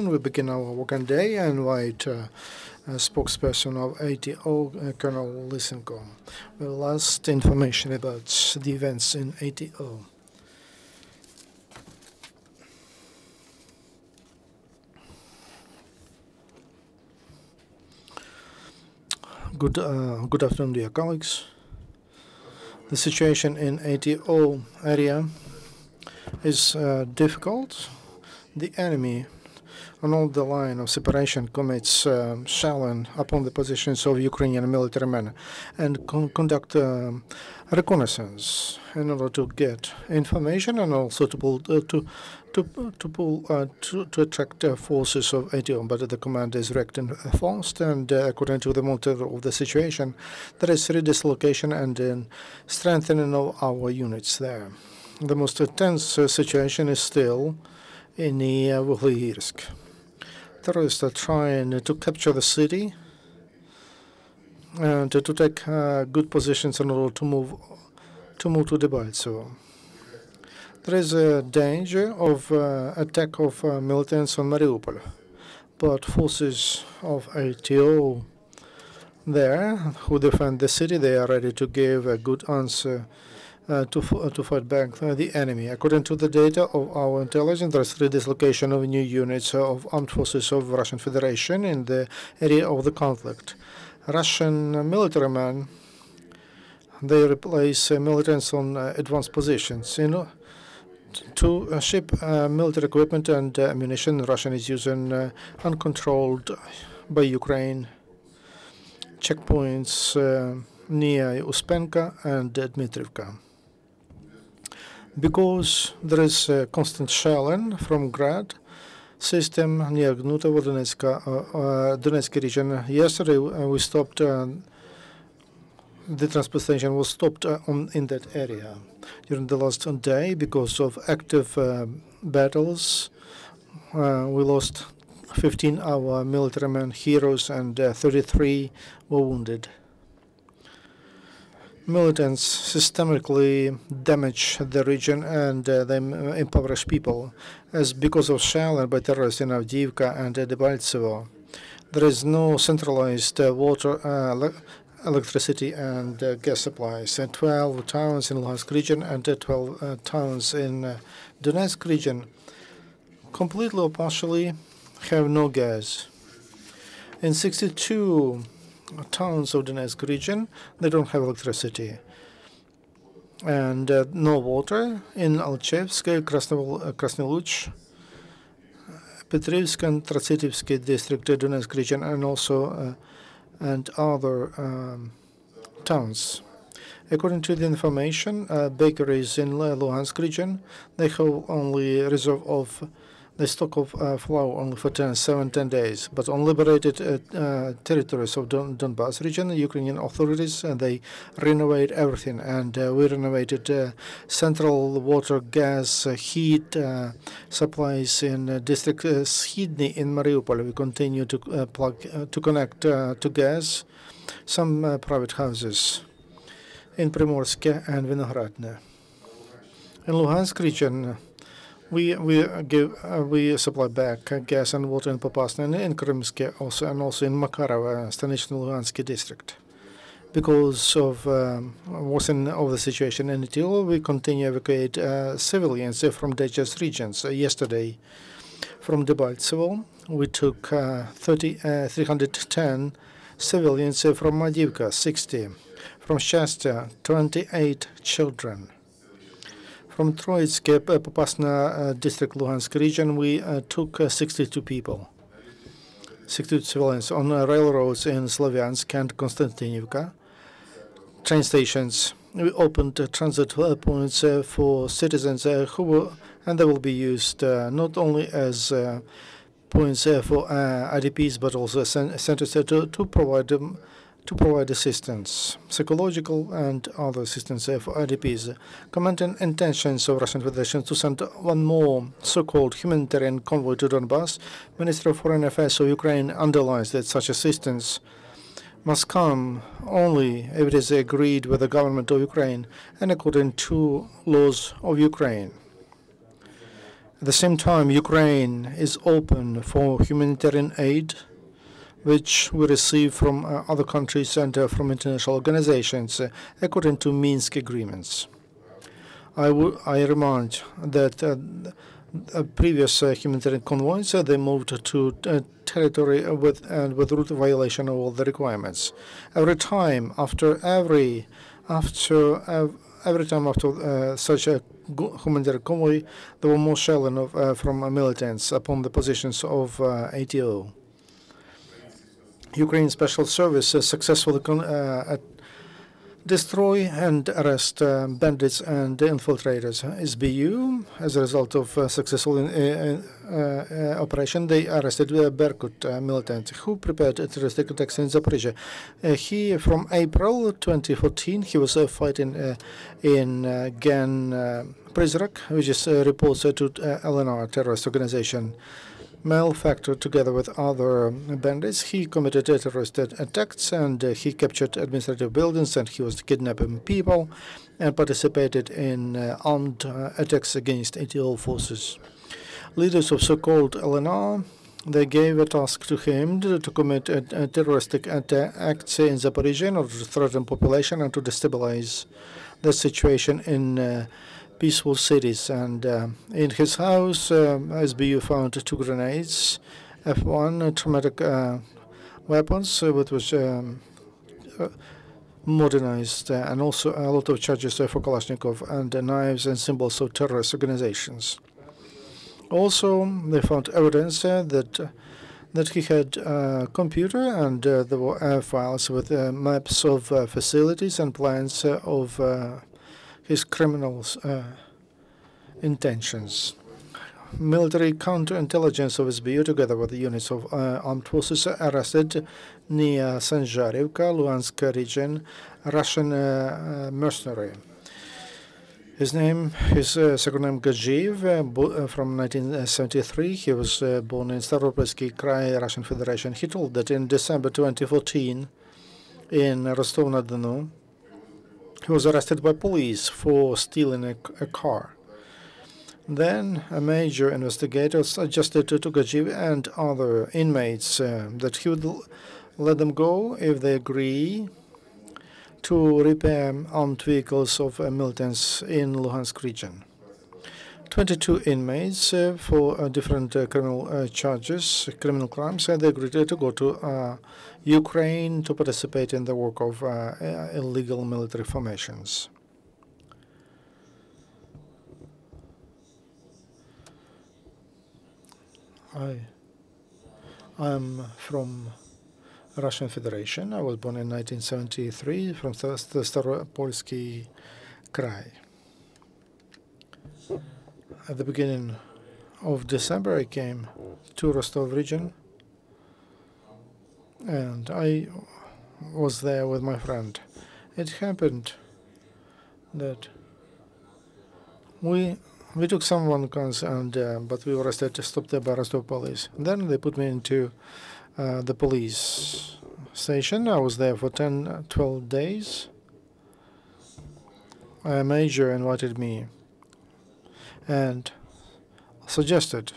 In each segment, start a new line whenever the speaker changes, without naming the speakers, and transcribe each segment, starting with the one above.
afternoon. We begin our working day. I invite spokesperson of ATO, Colonel Lysenko. The last information about the events in ATO. Good afternoon, dear colleagues. The situation in ATO area is difficult. The enemy on all the line of separation commits shelling upon the positions of Ukrainian military men and conduct reconnaissance in order to get information and also to attract forces of ATO. But the command is wrecked and fast, and according to the monitor of the situation, there is redislocation and strengthening of our units there. The most tense situation is still in Vuhlyirsk. Terrorists are trying to capture the city and to take good positions in order to move to Debaltsevo. There is a danger of attack of militants on Mariupol, but forces of ATO there who defend the city, they are ready to give a good answer to fight back the enemy. According to the data of our intelligence, there is redislocation of new units of armed forces of Russian Federation in the area of the conflict. Russian military men, they replace militants on advanced positions. To ship military equipment and ammunition, Russia is using uncontrolled by Ukraine checkpoints near Uspenka and Dmitrivka. Because there is constant shelling from Grad system near Gnutovo, Donetsk region. Yesterday we stopped, the transportation was stopped in that area. During the last day, because of active battles, we lost 15 our military men, heroes, and 33 were wounded. Militants systemically damage the region and they impoverish people. As because of shelling by terrorists in Avdiivka and Debaltsevo, there is no centralized water, electricity, and gas supplies. 12 towns in Luhansk region and 12 towns in Donetsk region completely or partially have no gas. In 62 towns of Donetsk region, they don't have electricity and no water. In Alchevsk, Krasny Luch, Petrivsk and Tratsitivsky district, Donetsk region, and also and other towns. According to the information, bakeries in Luhansk region, they have only reserve of the stock of flour only for 10 days. But on liberated territories of Donbas region, the Ukrainian authorities, they renovate everything. And we renovated central water, gas, heat supplies in district Schidny in Mariupol. We continue to connect to gas some private houses in Primorsk and Vinogradne. In Luhansk region, we supply back gas and water in Popasna and in Krymsk also, and also in Makarovo, Stanichno-Luhansk district. Because of worsening of the situation in Itylo, we continue to evacuate civilians from digest regions. Yesterday, from Debaltsevo, we took 310 civilians from Avdiivka, 60. From Shastia, 28 children. From Troitsk, Popasna district, Luhansk region, we took 62 people, 62 civilians on railroads in Slavyansk and Konstantinivka. Train stations, we opened transit points for citizens and they will be used not only as points for IDPs, but also centers to provide assistance, psychological and other assistance for IDPs. Commenting intentions of Russian Federation to send one more so-called humanitarian convoy to Donbass, Minister of Foreign Affairs of Ukraine underlines that such assistance must come only if it is agreed with the government of Ukraine and according to laws of Ukraine. At the same time, Ukraine is open for humanitarian aid, which we receive from other countries and from international organizations, according to Minsk agreements. I remind that previous humanitarian convoys they moved to territory with route violation of all the requirements. Every time after such a humanitarian convoy, there were more shelling from militants upon the positions of ATO. Ukraine Special Services successfully destroy and arrest bandits and infiltrators. SBU, as a result of successful operation, they arrested Berkut militant who prepared terroristic attacks in Zaporizhia. From April 2014, he was fighting in Gan Prizrak, which is reported to LNR terrorist organization. Malfactor, together with other bandits, he committed terrorist attacks and he captured administrative buildings and he was kidnapping people and participated in armed attacks against ATL forces. Leaders of so-called LNR, they gave a task to him to commit terroristic acts in Zaporizhia in order to threaten population and to destabilize the situation in peaceful cities. And in his house, SBU found 2 grenades, F1 traumatic weapons, which was modernized, and also a lot of charges for Kalashnikov and knives and symbols of terrorist organizations. Also, they found evidence that he had a computer and there were files with maps of facilities and plans of his criminal intentions. Military counterintelligence of SBU, together with the units of armed forces, arrested near Sanzharivka, Luhansk region, Russian mercenary. His second name Gadzhiev, from 1973. He was born in Stavropolsky Krai, Russian Federation. He told that in December 2014, in Rostov-na-Donu, he was arrested by police for stealing a car. Then a major investigator suggested to Gadzhiev and other inmates that he would let them go if they agree to repair armed vehicles of militants in Luhansk region. 22 inmates for different criminal crimes, they agreed to go to Ukraine to participate in the work of illegal military formations. I'm from Russian Federation. I was born in 1973 from Stavropolsky Krai. At the beginning of December, I came to Rostov region, and I was there with my friend. It happened that we took some guns, and but we were arrested, stopped there by Rostov police. And then they put me into the police station. I was there for 12 days. A major invited me and suggested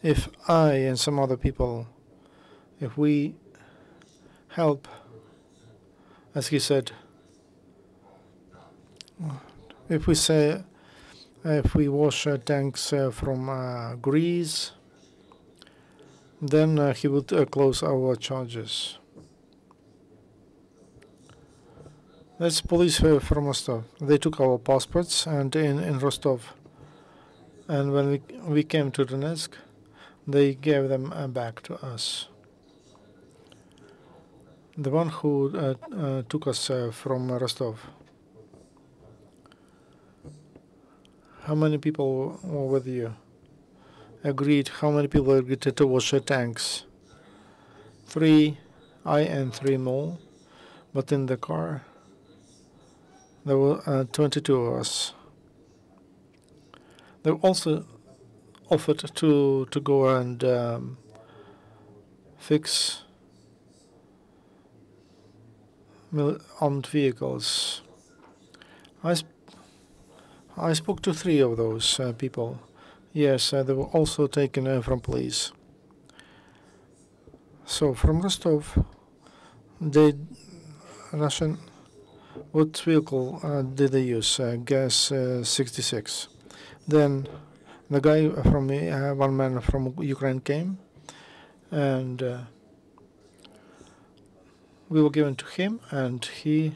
if I and some other people, if we help, as he said, if we wash tanks from Greece, then he would close our charges. That's police from Rostov. They took our passports and in Rostov. And when we came to Donetsk, they gave them back to us. The one who took us from Rostov. How many people were with you? Agreed. How many people agreed to wash tanks? 3, I and 3 more. But in the car, there were 22 of us. They also offered to go and fix armed vehicles. I spoke to 3 of those people. Yes, they were also taken from police. So from Rostov, they Russian. What vehicle did they use? Gas 66. Then the guy from one man from Ukraine came, and we were given to him, and he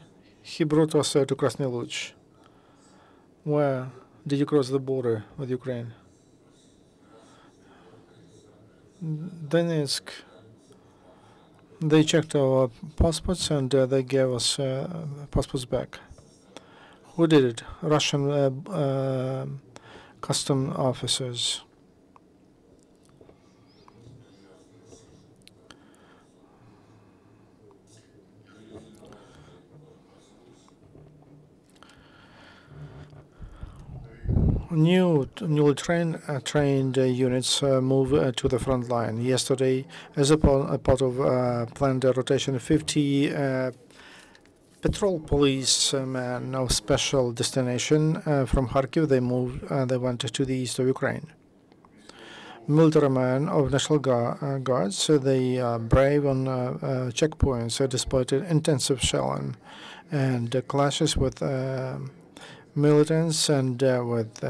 brought us to Krasny Luch. Where did you cross the border with Ukraine? Donetsk. They checked our passports and they gave us passports back. Who did it? Russian custom officers. Newly trained units move to the front line. Yesterday, as a part of planned rotation, 50 patrol policemen of special destination from Kharkiv. They went to the east of Ukraine. Military men of National Guards. They brave on checkpoints despite intensive shelling and clashes with militants and with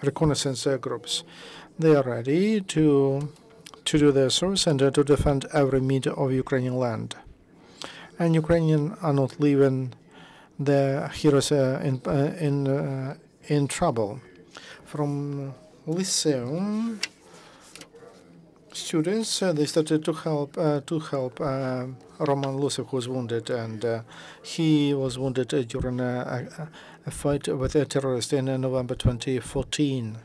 reconnaissance groups. They are ready to do their service and to defend every meter of Ukrainian land. And Ukrainians are not leaving their heroes in trouble. From Lyceum students, they started to help Roman Lusev, who was wounded, and he was wounded during a fight with a terrorist in November 2014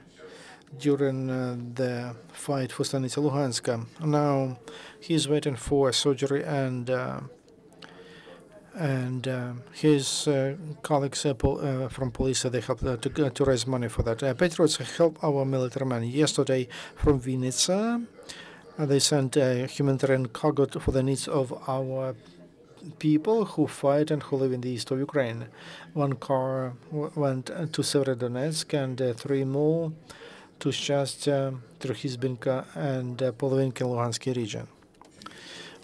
during the fight for Stanitsa Luhanska. Now he's waiting for surgery, and his colleagues from police they helped to raise money for that. Patriots help our military men. Yesterday from Vinnytsia, they sent a humanitarian cargo for the needs of our people who fight and who live in the east of Ukraine. One car went to Severodonetsk and 3 more to Shastia, Trохizbinka, and Polovinka Luhansky region.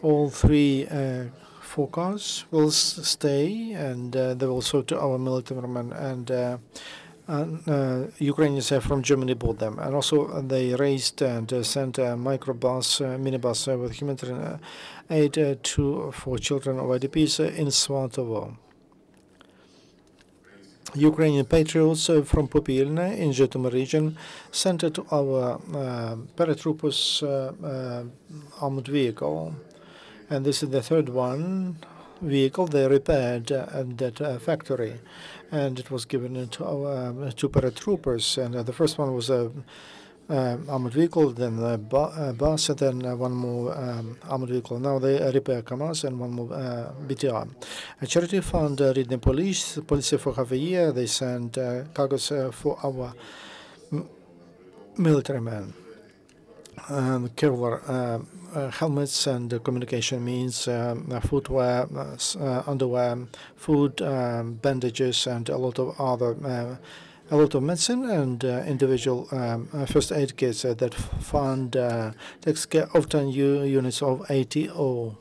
All 4 cars will stay, and they will serve to our military men, and Ukrainians from Germany bought them. And also they raised and sent a microbus, minibus with humanitarian aid for children of IDPs in Svatovo. Ukrainian patriots from Popilne in Zhytomyr region sent it to our paratroopers armored vehicle. And this is the 3rd vehicle they repaired at that factory, and it was given to our 2 paratroopers. And the first one was a armored vehicle, then a bus, and then 1 more armored vehicle. Now they repair KAMAZ and 1 more BTR. A charity fund, Ridne Police for half a year, they sent cargos for our military men. Kevlar helmets and communication means, footwear, underwear, food, bandages, and a lot of other, a lot of medicine and individual first aid kits. That fund takes care of 10 units of ATO.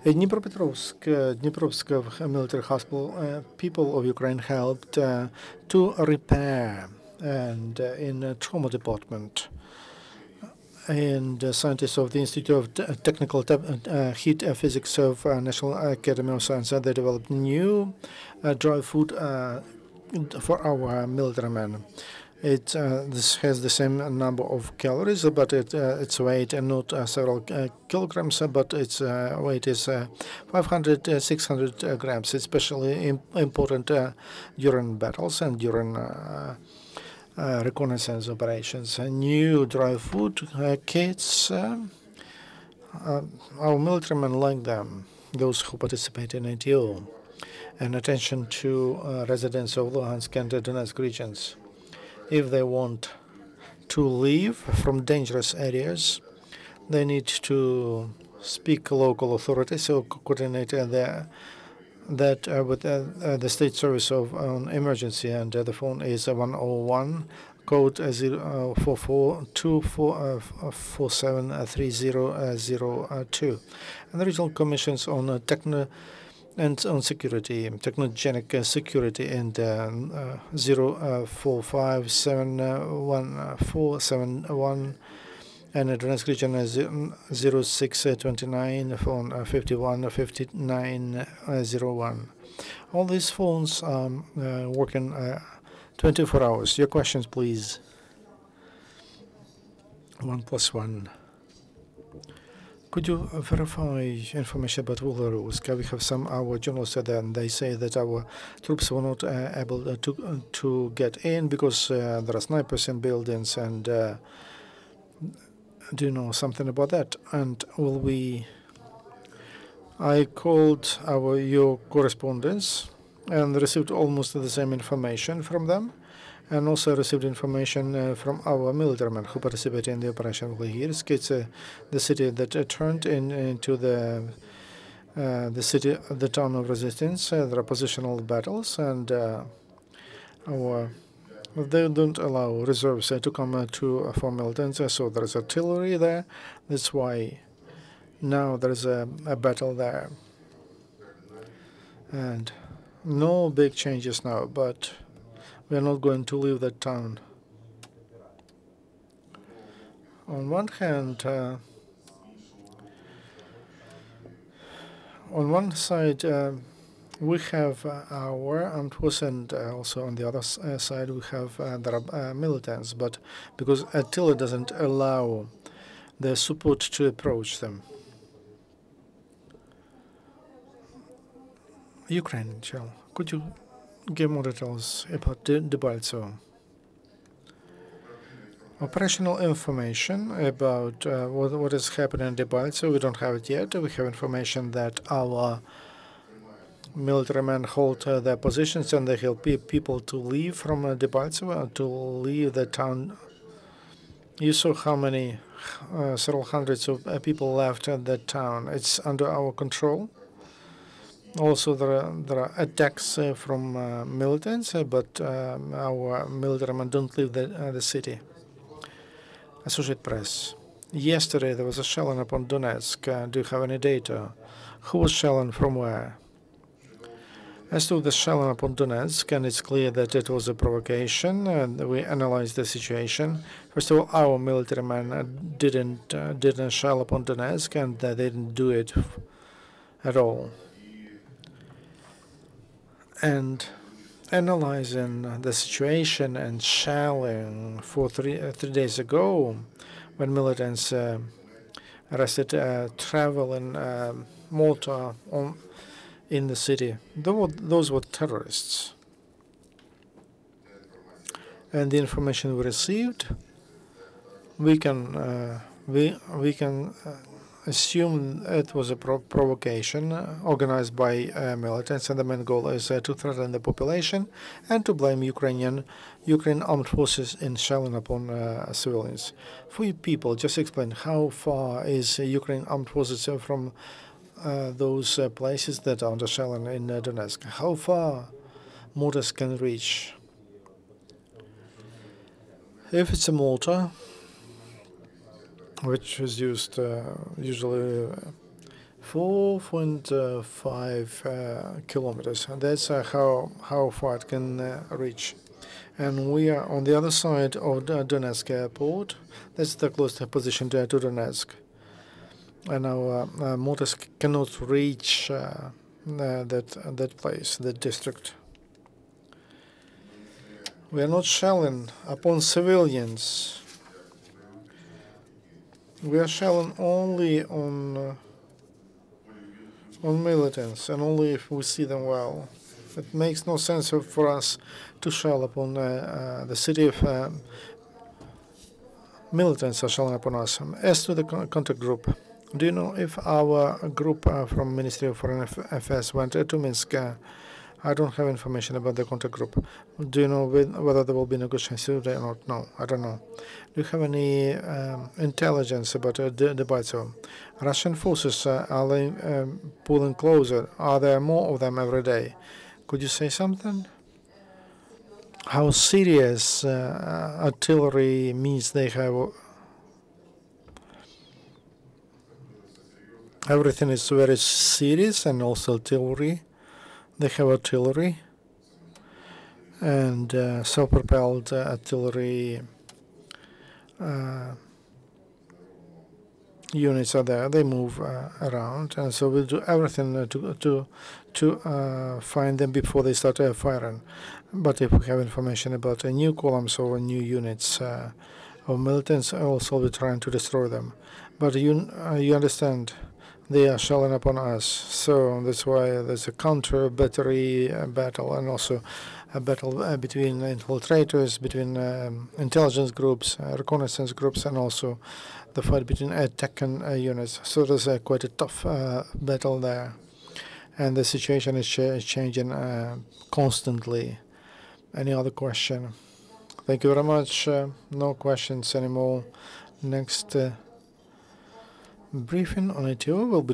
In Dnipropetrovsk military hospital, people of Ukraine helped to repair, and in trauma department. And scientists of the Institute of Technical Heat Physics of National Academy of Science, they developed new dry food for our military men. This has the same number of calories, but its weight and not several kilograms, but its weight is 500, 600 grams. It's especially important during battles and during reconnaissance operations. New dry food kits, our military men like them, those who participate in ATO, and attention to residents of Luhansk and Donetsk regions. If they want to leave from dangerous areas, they need to speak local authorities or coordinate with the State Service of Emergency, and the phone is 101. code 04424473002, and the regional commissions on techno and on security, technogenic security, and 045711471, and the Donetsk region is 0629 phone 515901. All these phones working 24 hours. Your questions, please. 1+1. Could you verify information about Belarus? We have some our journalists there, and they say that our troops were not able to get in because there are snipers in buildings. And do you know something about that? And will we? I called your correspondents and received almost the same information from them, and also received information from our military men who participated in the operation. It's the city that turned into the town of resistance. There are positional battles, and they don't allow reserves to come for militants. So there is artillery there. That's why now there is a battle there, and no big changes now, but we are not going to leave that town. On one hand, on one side, we have our armed forces, and also on the other side, we have the militants. But because artillery doesn't allow the support to approach them. Ukraine, Chel, could you give more details about Debaltseve? Operational information about what is happening in Debaltseve, we don't have it yet. We have information that our military men hold their positions, and they help people to leave from Debaltseve, to leave the town. You saw how many, several hundreds of people left that town. It's under our control. Also, there are attacks from militants, but our military men don't leave the city. Associated Press. Yesterday there was a shelling upon Donetsk. Do you have any data? Who was shelling from where? As to the shelling upon Donetsk, and it's clear that it was a provocation, and we analyzed the situation. First of all, our military men didn't shell upon Donetsk, and they didn't do it at all. And analyzing the situation and shelling for 3 days ago, when militants arrested travel in Malta in the city, those were terrorists. And the information we received, we can assume it was a provocation organized by militants, and the main goal is to threaten the population and to blame Ukraine armed forces in shelling upon civilians. For you people, just explain how far is Ukraine armed forces from those places that are under shelling in Donetsk? How far mortars can reach? If it's a mortar, which is used usually 4.5 kilometers. That's how far it can reach. And we are on the other side of the Donetsk airport. That's the closest position to Donetsk. And our mortars cannot reach that place, that district. We are not shelling upon civilians. We are shelling only on militants, and only if we see them well. It makes no sense for us to shell upon the city if militants are shelling upon us. As to the contact group, do you know if our group from Ministry of Foreign Affairs went to Minsk? I don't have information about the contact group. Do you know whether there will be negotiations today or not? No, I don't know. Do you have any intelligence about Debaltseve? Russian forces, are they pulling closer? Are there more of them every day? Could you say something? how serious artillery means they have. Everything is very serious, and also artillery. They have artillery and self-propelled artillery units are there. They move around, and so we'll do everything to find them before they start firing. But if we have information about new columns or new units of militants, also we're trying to destroy them. But you understand, they are shelling upon us, so that's why there's a counter battery battle, and also a battle between infiltrators, between intelligence groups, reconnaissance groups, and also the fight between attacking units. So there's quite a tough battle there, and the situation is changing constantly. Any other question? Thank you very much. No questions anymore. Next briefing on ITO will be